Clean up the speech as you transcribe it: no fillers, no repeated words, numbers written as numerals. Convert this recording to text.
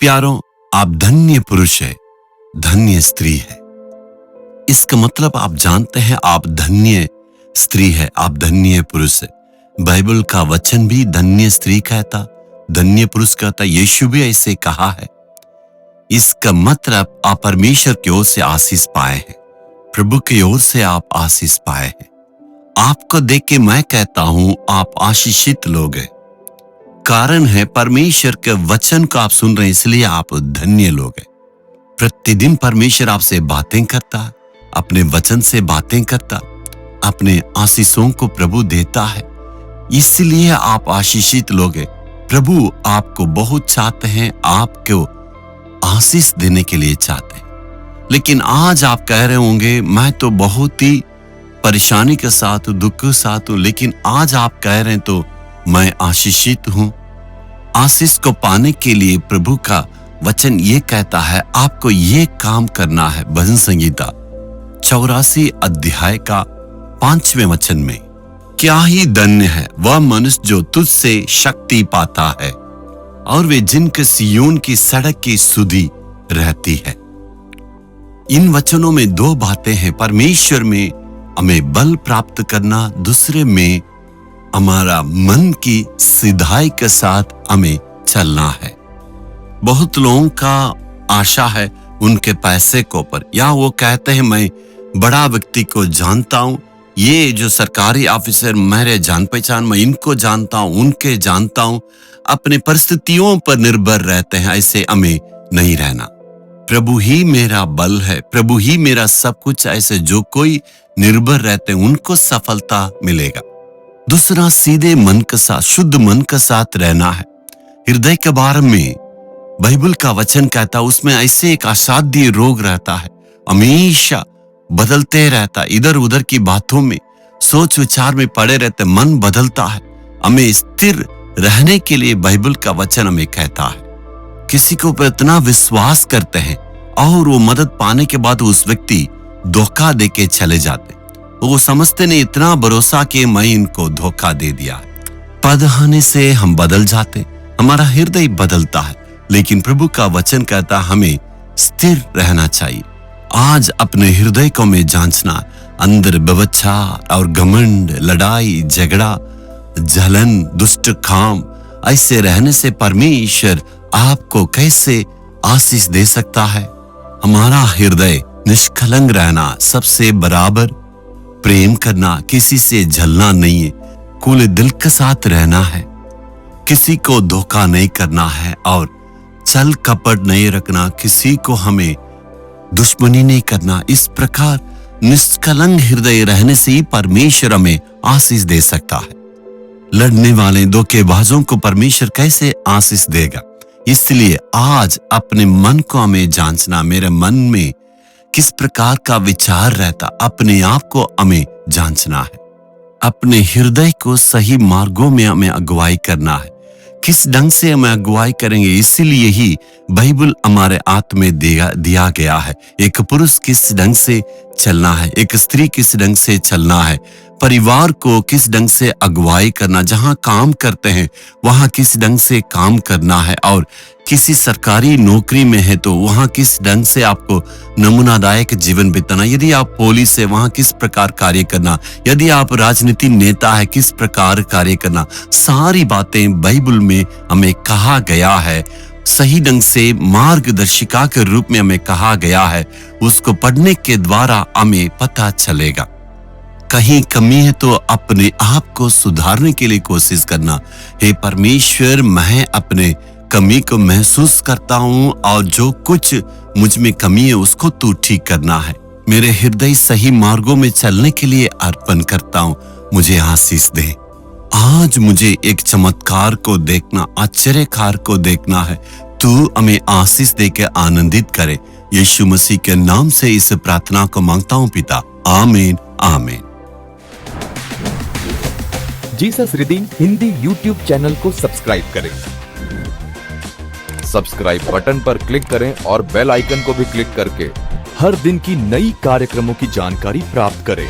प्यारों, आप धन्य पुरुष है, धन्य स्त्री है। इसका मतलब आप जानते हैं, आप धन्य स्त्री है, आप धन्य पुरुष है। बाइबल का वचन भी धन्य स्त्री कहता, धन्य पुरुष कहता, यीशु भी ऐसे कहा है। इसका मतलब आप परमेश्वर की ओर से आशीष पाए हैं, प्रभु की ओर से आप आशीष पाए हैं। आपको देख के मैं कहता हूं, आप आशीषित लोग हैं। कारण है परमेश्वर के वचन को आप सुन रहे हैं, इसलिए आप धन्य लोग हैं। प्रतिदिन परमेश्वर आपसे बातें करता, अपने वचन से बातें करता, अपने आशीषों को प्रभु देता है, इसलिए आप आशीषित लोग हैं। प्रभु आपको बहुत चाहते हैं, आपको आशीष देने के लिए चाहते हैं। लेकिन आज आप कह रहे होंगे, मैं तो बहुत ही परेशानी के साथ, दुख के साथ हूं, लेकिन आज आप कह रहे हैं तो मैं आशीषित हूं। आशीष को पाने के लिए प्रभु का वचन ये कहता है, आपको ये काम करना है। भजन संगीता 84 अध्याय का 5वें वचन में, क्या ही धन्य है वह मनुष्य जो तुझसे शक्ति पाता है और वे जिनके सियोन की सड़क की सुधि रहती है। इन वचनों में दो बातें हैं, परमेश्वर में हमें बल प्राप्त करना, दूसरे में हमारा मन की सीधाई के साथ हमें चलना है। बहुत लोगों का आशा है उनके पैसे को पर, या वो कहते हैं मैं बड़ा व्यक्ति को जानता हूं, ये जो सरकारी ऑफिसर मेरे जान पहचान, मैं इनको जानता हूं, उनके जानता हूं। अपने परिस्थितियों पर निर्भर रहते हैं, ऐसे हमें नहीं रहना। प्रभु ही मेरा बल है, प्रभु ही मेरा सब कुछ, ऐसे जो कोई निर्भर रहते हैं उनको सफलता मिलेगा। दूसरा, सीधे मन के साथ, शुद्ध मन के साथ रहना है। हृदय के बारे में बाइबल का वचन कहता, उसमें ऐसे एक असाध्य रोग रहता है, हमेशा बदलते रहता, इधर उधर की बातों में सोच विचार में पड़े रहते, मन बदलता है। हमें स्थिर रहने के लिए बाइबल का वचन हमें कहता है। किसी को पर इतना विश्वास करते हैं और वो मदद पाने के बाद उस व्यक्ति धोखा देके चले जाते, वो समझते नहीं इतना भरोसा कि मैं इनको धोखा दे दिया। पद आने से हम बदल जाते, हमारा हृदय बदलता है, लेकिन प्रभु का वचन कहता हमें स्थिर रहना चाहिए। आज अपने हृदय को में जांचना, अंदर व्यभिचार और घमंड, लड़ाई झगड़ा, जलन, दुष्ट काम, ऐसे रहने से परमेश्वर आपको कैसे आशीष दे सकता है? हमारा हृदय निष्कलंक रहना, सबसे बराबर प्रेम करना, किसी से जलना नहीं है, खुले दिल के साथ रहना है, किसी को धोखा नहीं करना है और छल कपट नहीं रखना, किसी को हमें दुश्मनी नहीं करना। इस प्रकार निष्कलंक हृदय रहने से ही परमेश्वर हमें आशीष दे सकता है। लड़ने वाले धोखेबाजों को परमेश्वर कैसे आशीष देगा? इसलिए आज अपने मन को हमें जांचना, मेरे मन में किस प्रकार का विचार रहता, अपने आप को हमें जांचना है। अपने हृदय को सही मार्गों में हमें अगुवाई करना है। किस ढंग से हमें अगुवाई करेंगे, इसीलिए ही बाइबल हमारे हाथ में दिया गया है। एक पुरुष किस ढंग से चलना है, एक स्त्री किस ढंग से चलना है, परिवार को किस ढंग से अगुवाई करना, जहां काम करते हैं वहां किस ढंग से काम करना है, और किसी सरकारी नौकरी में है तो वहां किस ढंग से आपको नमूनादायक जीवन बिताना, यदि आप पुलिस है वहां किस प्रकार कार्य करना, यदि आप राजनीति नेता है किस प्रकार कार्य करना। सारी बातें बाइबल में हमें कहा गया है, सही ढंग से मार्गदर्शिका के रूप में हमें कहा गया है। उसको पढ़ने के द्वारा हमें पता चलेगा। कहीं कमी है तो अपने आप को सुधारने के लिए कोशिश करना। हे परमेश्वर, मैं अपने कमी को महसूस करता हूं और जो कुछ मुझ में कमी है उसको तू ठीक करना है। मेरे हृदय सही मार्गों में चलने के लिए अर्पण करता हूं, मुझे आशीष दे। आज मुझे एक चमत्कार को देखना, आश्चर्यकार को देखना है। तू हमें आशीष दे के आनंदित करे। यीशु मसीह के नाम से इस प्रार्थना को मांगता हूं पिता, आमीन आमीन। Jesus redeem Hindi YouTube channel को सब्सक्राइब करें। सब्सक्राइब बटन पर क्लिक करें और बेल आइकन को भी क्लिक करके हर दिन की नई कार्यक्रमों की जानकारी प्राप्त करें।